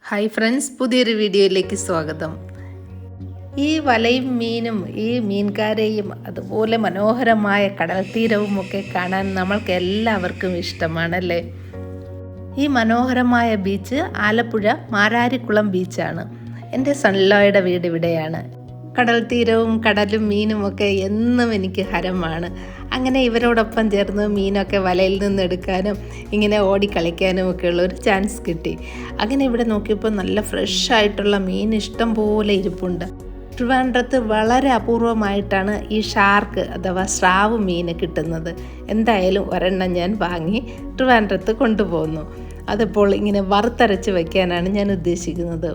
Hi friends, പുതിയൊരു വീഡിയോയിലേക്ക് സ്വാഗതം. ഈ വലയും മീനും ഈ മീൻകാരെയും അതുപോലെ മനോഹരമായ കടൽ തീരവും ഒക്കെ കാണാൻ നമ്മൾക്ക് എല്ലാവർക്കും ഇഷ്ടമാണല്ലേ. ഈ മനോഹരമായ ബീച്ച് ആലപ്പുഴ മാരാരിക്കുളം ബീച്ചാണ്. എൻ്റെ സൺലോയുടെ വീട് ഇവിടെയാണ്. കടൽ തീരവും കടലും മീനും ഒക്കെ എന്നും എനിക്ക് ഹരമാണ്. അങ്ങനെ ഇവരോടൊപ്പം ചേർന്ന് മീനൊക്കെ വലയിൽ നിന്ന് എടുക്കാനും ഇങ്ങനെ ഓടിക്കളിക്കാനും ഒക്കെ ഉള്ളൊരു ചാൻസ് കിട്ടി. അങ്ങനെ ഇവിടെ നോക്കിയപ്പോൾ നല്ല ഫ്രഷ് ആയിട്ടുള്ള മീൻ ഇഷ്ടം പോലെ ഇരിപ്പുണ്ട്. ട്രിവാൻഡ്രത്ത് വളരെ അപൂർവമായിട്ടാണ് ഈ ഷാർക്ക് അഥവാ സ്രാവ് മീൻ കിട്ടുന്നത്. എന്തായാലും ഒരെണ്ണം ഞാൻ വാങ്ങി ട്രിവാൻഡ്രത്ത് കൊണ്ടുപോകുന്നു. അതിപ്പോൾ ഇങ്ങനെ വറുത്തരച്ച് വയ്ക്കാനാണ് ഞാൻ ഉദ്ദേശിക്കുന്നത്.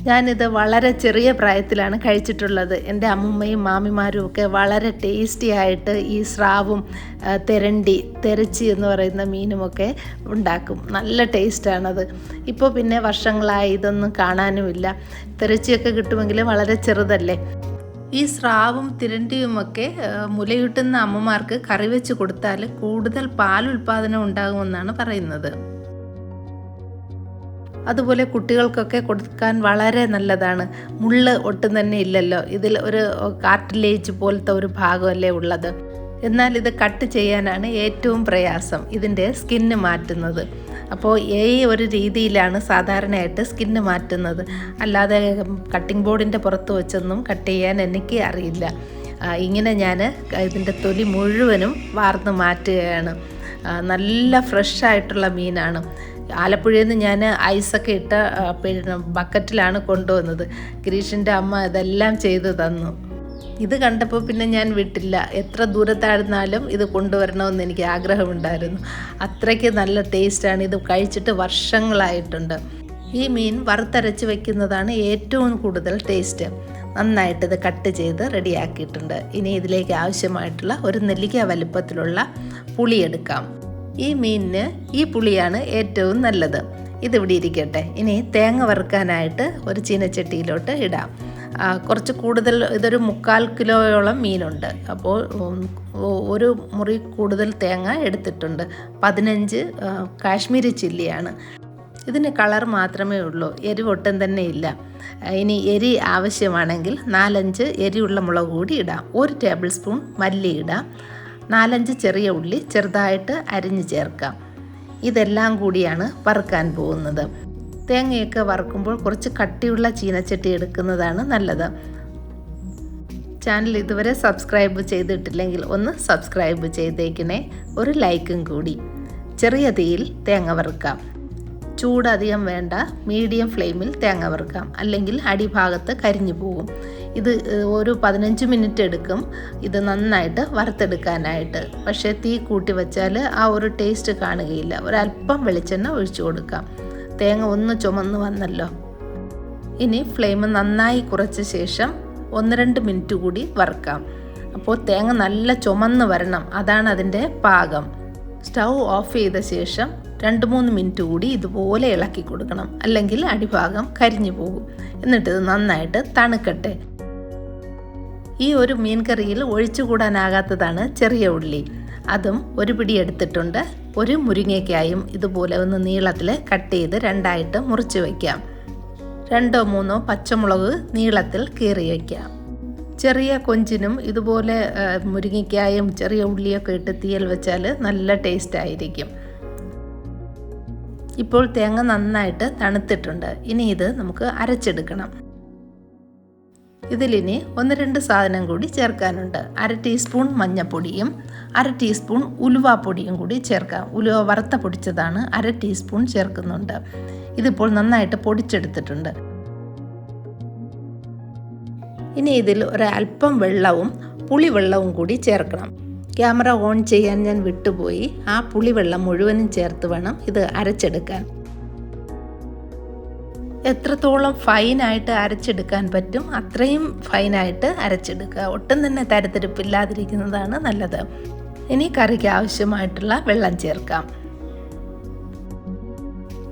ഞാനിത് വളരെ ചെറിയ പ്രായത്തിലാണ് കഴിച്ചിട്ടുള്ളത്. എൻ്റെ അമ്മുമ്മയും മാമിമാരും ഒക്കെ വളരെ ടേസ്റ്റി ആയിട്ട് ഈ സ്രാവും തെരച്ചി എന്ന് പറയുന്ന മീനുമൊക്കെ ഉണ്ടാക്കും. നല്ല ടേസ്റ്റാണത്. ഇപ്പോൾ പിന്നെ വർഷങ്ങളായി ഇതൊന്നും കാണാനുമില്ല. തെരച്ചിയൊക്കെ കിട്ടുമെങ്കിൽ വളരെ ചെറുതല്ലേ. ഈ സ്രാവും തിരണ്ടിയുമൊക്കെ മുലയൂട്ടുന്ന അമ്മമാർക്ക് കറി വെച്ച് കൊടുത്താൽ കൂടുതൽ പാലുൽപാദനം ഉണ്ടാകുമെന്നാണ് പറയുന്നത്. അതുപോലെ കുട്ടികൾക്കൊക്കെ കൊടുക്കാൻ വളരെ നല്ലതാണ്. മുള്ള് ഒട്ടും തന്നെ ഇല്ലല്ലോ. ഇതിൽ ഒരു കാർട്ടിലേജ് പോലത്തെ ഒരു ഭാഗമല്ലേ ഉള്ളത്. എന്നാൽ ഇത് കട്ട് ചെയ്യാനാണ് ഏറ്റവും പ്രയാസം, ഇതിൻ്റെ സ്കിന്ന് മാറ്റുന്നത്. അപ്പോൾ ഈ ഒരു രീതിയിലാണ് സാധാരണയായിട്ട് സ്കിന്ന് മാറ്റുന്നത്. അല്ലാതെ കട്ടിംഗ് ബോർഡിൻ്റെ പുറത്ത് വെച്ചൊന്നും കട്ട് ചെയ്യാൻ എനിക്ക് അറിയില്ല. ഇങ്ങനെ ഞാൻ ഇതിൻ്റെ തൊലി മുഴുവനും വാർന്ന് മാറ്റുകയാണ്. നല്ല ഫ്രഷായിട്ടുള്ള മീനാണ്. ആലപ്പുഴയിൽ നിന്ന് ഞാൻ ഐസൊക്കെ ഇട്ട ബക്കറ്റിലാണ് കൊണ്ടുവന്നത്. ഗിരീഷിൻ്റെ അമ്മ ഇതെല്ലാം ചെയ്തു തന്നു. ഇത് കണ്ടപ്പോൾ പിന്നെ ഞാൻ വിട്ടില്ല. എത്ര ദൂരത്തായിരുന്നാലും ഇത് കൊണ്ടുവരണമെന്ന് എനിക്ക് ആഗ്രഹമുണ്ടായിരുന്നു. അത്രയ്ക്ക് നല്ല ടേസ്റ്റാണ്. ഇത് കഴിച്ചിട്ട് വർഷങ്ങളായിട്ടുണ്ട്. ഈ മീൻ വറുത്തരച്ച് വയ്ക്കുന്നതാണ് ഏറ്റവും കൂടുതൽ ടേസ്റ്റ്. നന്നായിട്ട് ഇത് കട്ട് ചെയ്ത് റെഡിയാക്കിയിട്ടുണ്ട്. ഇനി ഇതിലേക്ക് ആവശ്യമായിട്ടുള്ള ഒരു നെല്ലിക്ക വലുപ്പത്തിലുള്ള പുളി എടുക്കാം. ഈ മീനിന് ഈ പുളിയാണ് ഏറ്റവും നല്ലത്. ഇതിവിടെ ഇരിക്കട്ടെ. ഇനി തേങ്ങ വറുക്കാനായിട്ട് ഒരു ചീനച്ചട്ടിയിലോട്ട് ഇടാം. കുറച്ച് കൂടുതൽ, ഇതൊരു 3/4 കിലോയോളം മീനുണ്ട്. അപ്പോൾ ഒരു മുറി കൂടുതൽ തേങ്ങ എടുത്തിട്ടുണ്ട്. 15 കാശ്മീരി ചില്ലിയാണ്. ഇതിന് കളർ മാത്രമേ ഉള്ളൂ, എരിവൊട്ടും തന്നെ ഇല്ല. ഇനി എരി ആവശ്യമാണെങ്കിൽ 4-5 എരിയുള്ള മുളക് കൂടി ഇടാം. 1 ടേബിൾ സ്പൂൺ മല്ലി ഇടാം. 4-5 ചെറിയ ഉള്ളി ചെറുതായിട്ട് അരിഞ്ഞ് ചേർക്കാം. ഇതെല്ലാം കൂടിയാണ് വറുക്കാൻ പോകുന്നത്. തേങ്ങയൊക്കെ വറുക്കുമ്പോൾ കുറച്ച് കട്ടിയുള്ള ചീനച്ചട്ടി എടുക്കുന്നതാണ് നല്ലത്. ചാനൽ ഇതുവരെ സബ്സ്ക്രൈബ് ചെയ്തിട്ടില്ലെങ്കിൽ ഒന്ന് സബ്സ്ക്രൈബ് ചെയ്തേക്കണേ. ഒരു ലൈക്കും കൂടി. ചെറിയ തീയിൽ തേങ്ങ വറുക്കാം. ചൂടധികം വേണ്ട, മീഡിയം ഫ്ലെയിമിൽ തേങ്ങ വറുക്കാം. അല്ലെങ്കിൽ അടിഭാഗത്ത് കരിഞ്ഞു പോകും. ഇത് ഒരു 15 മിനിറ്റ് എടുക്കും ഇത് നന്നായിട്ട് വറുത്തെടുക്കാനായിട്ട്. പക്ഷേ തീ കൂട്ടി വെച്ചാൽ ആ ഒരു ടേസ്റ്റ് കാണുകയില്ല. ഒരല്പം വെളിച്ചെണ്ണ ഒഴിച്ചു കൊടുക്കാം. തേങ്ങ ഒന്ന് ചുമന്ന് വന്നല്ലോ. ഇനി ഫ്ലെയിം നന്നായി കുറച്ച ശേഷം 1-2 മിനിറ്റ് കൂടി വറുക്കാം. അപ്പോൾ തേങ്ങ നല്ല ചുമന്ന് വരണം, അതാണ് അതിൻ്റെ പാകം. സ്റ്റൗ ഓഫ് ചെയ്ത ശേഷം 2-3 മിനിറ്റ് കൂടി ഇതുപോലെ ഇളക്കി കൊടുക്കണം, അല്ലെങ്കിൽ അടിഭാഗം കരിഞ്ഞു പോകും. എന്നിട്ടിത് നന്നായിട്ട് തണുക്കട്ടെ. ഈ ഒരു മീൻ കറിയിൽ ഒഴിച്ചുകൂടാനാകാത്തതാണ് ചെറിയ ഉള്ളി. അതും ഒരു പിടി എടുത്തിട്ടുണ്ട്. ഒരു മുരിങ്ങയ്ക്കായും ഇതുപോലെ ഒന്ന് നീളത്തിൽ കട്ട് ചെയ്ത് 2ആയിട്ട് മുറിച്ച് വയ്ക്കാം. 2-3 പച്ചമുളക് നീളത്തിൽ കീറി വയ്ക്കാം. ചെറിയ കൊഞ്ചിനും ഇതുപോലെ മുരിങ്ങയ്ക്കായും ചെറിയ ഉള്ളിയൊക്കെ ഇട്ട് തീയിൽ വെച്ചാൽ നല്ല ടേസ്റ്റ് ആയിരിക്കും. ഇപ്പോൾ തേങ്ങ നന്നായിട്ട് തണുത്തിട്ടുണ്ട്. ഇനി ഇത് നമുക്ക് അരച്ചെടുക്കണം. ഇതിലിനി 1-2 സാധനം കൂടി ചേർക്കാനുണ്ട്. 1/2 ടീസ്പൂൺ മഞ്ഞൾപ്പൊടിയും 1/2 ടീസ്പൂൺ ഉലുവാപ്പൊടിയും കൂടി ചേർക്കാം. ഉലുവ വറുത്ത പൊടിച്ചതാണ്, 1/2 ടീസ്പൂൺ ചേർക്കുന്നുണ്ട്. ഇതിപ്പോൾ നന്നായിട്ട് പൊടിച്ചെടുത്തിട്ടുണ്ട്. ഇനി ഇതിൽ ഒരല്പം വെള്ളവും പുളിവെള്ളവും കൂടി ചേർക്കണം. ക്യാമറ ഓൺ ചെയ്യാൻ ഞാൻ വിട്ടുപോയി. ആ പുളിവെള്ളം മുഴുവനും ചേർത്ത് വേണം ഇത് അരച്ചെടുക്കാൻ. എത്രത്തോളം ഫൈനായിട്ട് അരച്ചെടുക്കാൻ പറ്റും അത്രയും ഫൈനായിട്ട് അരച്ചെടുക്കുക. ഒട്ടും തന്നെ തരത്തിരിപ്പില്ലാതിരിക്കുന്നതാണ് നല്ലത്. ഇനി കറിക്ക് ആവശ്യമായിട്ടുള്ള വെള്ളം ചേർക്കാം.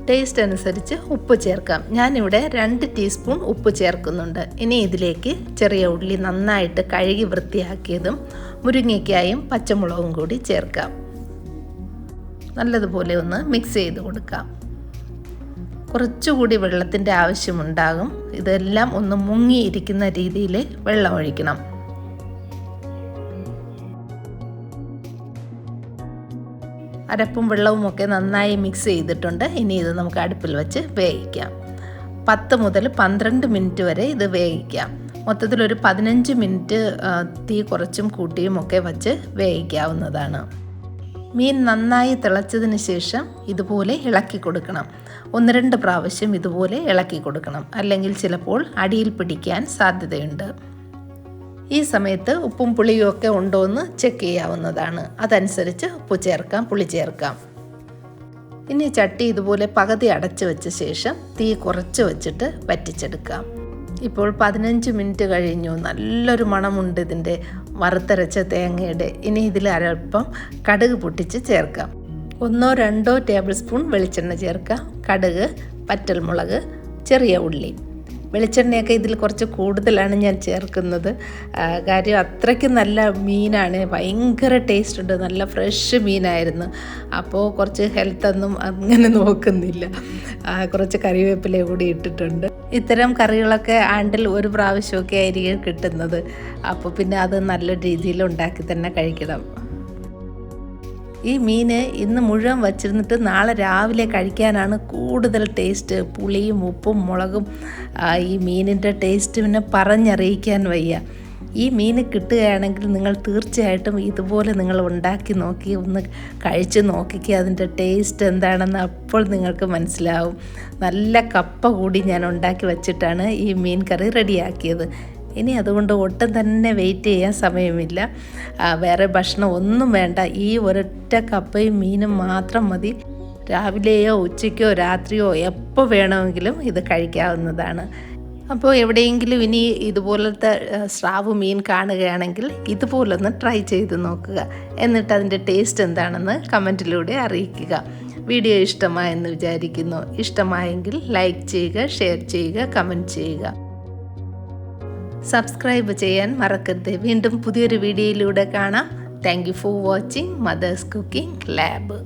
ടേസ്റ്റ് അനുസരിച്ച് ഉപ്പ് ചേർക്കാം. ഞാനിവിടെ 2 ടീസ്പൂൺ ഉപ്പ് ചേർക്കുന്നുണ്ട്. ഇനി ഇതിലേക്ക് ചെറിയ ഉള്ളി നന്നായിട്ട് കഴുകി വൃത്തിയാക്കിയതും മുരിങ്ങയ്ക്കായും പച്ചമുളകും കൂടി ചേർക്കാം. നല്ലതുപോലെ ഒന്ന് മിക്സ് ചെയ്ത് കൊടുക്കാം. കുറച്ചുകൂടി വെള്ളത്തിൻ്റെ ആവശ്യമുണ്ടാകും. ഇതെല്ലാം ഒന്ന് മുങ്ങിയിരിക്കുന്ന രീതിയിൽ വെള്ളം ഒഴിക്കണം. അരപ്പും വെള്ളവും ഒക്കെ നന്നായി മിക്സ് ചെയ്തിട്ടുണ്ട്. ഇനി ഇത് നമുക്ക് അടുപ്പിൽ വെച്ച് വേവിക്കാം. 10 മുതൽ 12 മിനിറ്റ് വരെ ഇത് വേവിക്കാം. മൊത്തത്തിലൊരു 15 മിനിറ്റ് തീ കുറച്ചും കൂട്ടിയും ഒക്കെ വച്ച് വേവിക്കാവുന്നതാണ്. മീൻ നന്നായി തിളച്ചതിന് ശേഷം ഇതുപോലെ ഇളക്കി കൊടുക്കണം. 1-2 പ്രാവശ്യം ഇതുപോലെ ഇളക്കി കൊടുക്കണം, അല്ലെങ്കിൽ ചിലപ്പോൾ അടിയിൽ പിടിക്കാൻ സാധ്യതയുണ്ട്. ഈ സമയത്ത് ഉപ്പും പുളിയും ഒക്കെ ഉണ്ടോ എന്ന് ചെക്ക് ചെയ്യാവുന്നതാണ്. അതനുസരിച്ച് ഉപ്പ് ചേർക്കാം, പുളി ചേർക്കാം. ഇനി ചട്ടി ഇതുപോലെ പകുതി അടച്ചു വെച്ച ശേഷം തീ കുറച്ച് വെച്ചിട്ട് വറ്റിച്ചെടുക്കാം. ഇപ്പോൾ 15 മിനിറ്റ് കഴിഞ്ഞു. നല്ലൊരു മണമുണ്ട് ഇതിൻ്റെ വറുത്തരച്ച തേങ്ങയുടെ. ഇനി ഇതിൽ അല്പം കടുക് പൊട്ടിച്ച് ചേർക്കാം. 1-2 ടേബിൾ സ്പൂൺ വെളിച്ചെണ്ണ ചേർക്കാം. കടുക്, പച്ചമുളക്, ചെറിയ ഉള്ളി. വെളിച്ചെണ്ണയൊക്കെ ഇതിൽ കുറച്ച് കൂടുതലാണ് ഞാൻ ചേർക്കുന്നത്. കാര്യം അത്രയ്ക്ക് നല്ല മീനാണ്, ഭയങ്കര ടേസ്റ്റ് ഉണ്ട്, നല്ല ഫ്രഷ് മീനായിരുന്നു. അപ്പോൾ കുറച്ച് ഹെൽത്തൊന്നും അങ്ങനെ നോക്കുന്നില്ല. കുറച്ച് കറിവേപ്പില കൂടി ഇട്ടിട്ടുണ്ട്. ഇത്തരം കറികളൊക്കെ ആണ്ടിൽ ഒരു പ്രാവശ്യമൊക്കെ ആയിരിക്കും കിട്ടുന്നത്. അപ്പോൾ പിന്നെ അത് നല്ല രീതിയിൽ ഉണ്ടാക്കി തന്നെ കഴിക്കണം. ഈ മീൻ ഇന്ന് മുഴുവൻ വച്ചിരുന്നിട്ട് നാളെ രാവിലെ കഴിക്കാനാണ് കൂടുതൽ ടേസ്റ്റ്. പുളിയും ഉപ്പും മുളകും ഈ മീനിൻ്റെ ടേസ്റ്റ് പിന്നെ പറഞ്ഞറിയിക്കാൻ വയ്യ. ഈ മീൻ കിട്ടുകയാണെങ്കിൽ നിങ്ങൾ തീർച്ചയായിട്ടും ഇതുപോലെ നിങ്ങൾ ഉണ്ടാക്കി നോക്കി ഒന്ന് കഴിച്ച് നോക്കിക്കുക. അതിൻ്റെ ടേസ്റ്റ് എന്താണെന്ന് അപ്പോൾ നിങ്ങൾക്ക് മനസ്സിലാവും. നല്ല കപ്പ കൂടി ഞാൻ ഉണ്ടാക്കി വച്ചിട്ടാണ് ഈ മീൻ കറി റെഡിയാക്കിയത്. ഇനി അതുകൊണ്ട് ഒട്ടും തന്നെ വെയിറ്റ് ചെയ്യാൻ സമയമില്ല. വേറെ ഭക്ഷണം ഒന്നും വേണ്ട. ഈ ഒരൊറ്റ കപ്പയും മീനും മാത്രം മതി. രാവിലെയോ ഉച്ചയ്ക്കോ രാത്രിയോ എപ്പോൾ വേണമെങ്കിലും ഇത് കഴിക്കാവുന്നതാണ്. അപ്പോൾ എവിടെയെങ്കിലും ഇനി ഇതുപോലത്തെ സ്രാവ് മീൻ കാണുകയാണെങ്കിൽ ഇതുപോലൊന്ന് ട്രൈ ചെയ്ത് നോക്കുക. എന്നിട്ട് അതിൻ്റെ ടേസ്റ്റ് എന്താണെന്ന് കമൻറ്റിലൂടെ അറിയിക്കുക. വീഡിയോ ഇഷ്ടമായെന്ന് വിചാരിക്കുന്നു. ഇഷ്ടമായെങ്കിൽ ലൈക്ക് ചെയ്യുക, ഷെയർ ചെയ്യുക, കമൻറ്റ് ചെയ്യുക. സബ്സ്ക്രൈബ് ചെയ്യാൻ മറക്കരുത്. വീണ്ടും പുതിയൊരു വീഡിയോയിലൂടെ കാണാം. Thank you for watching Mother's Cooking lab.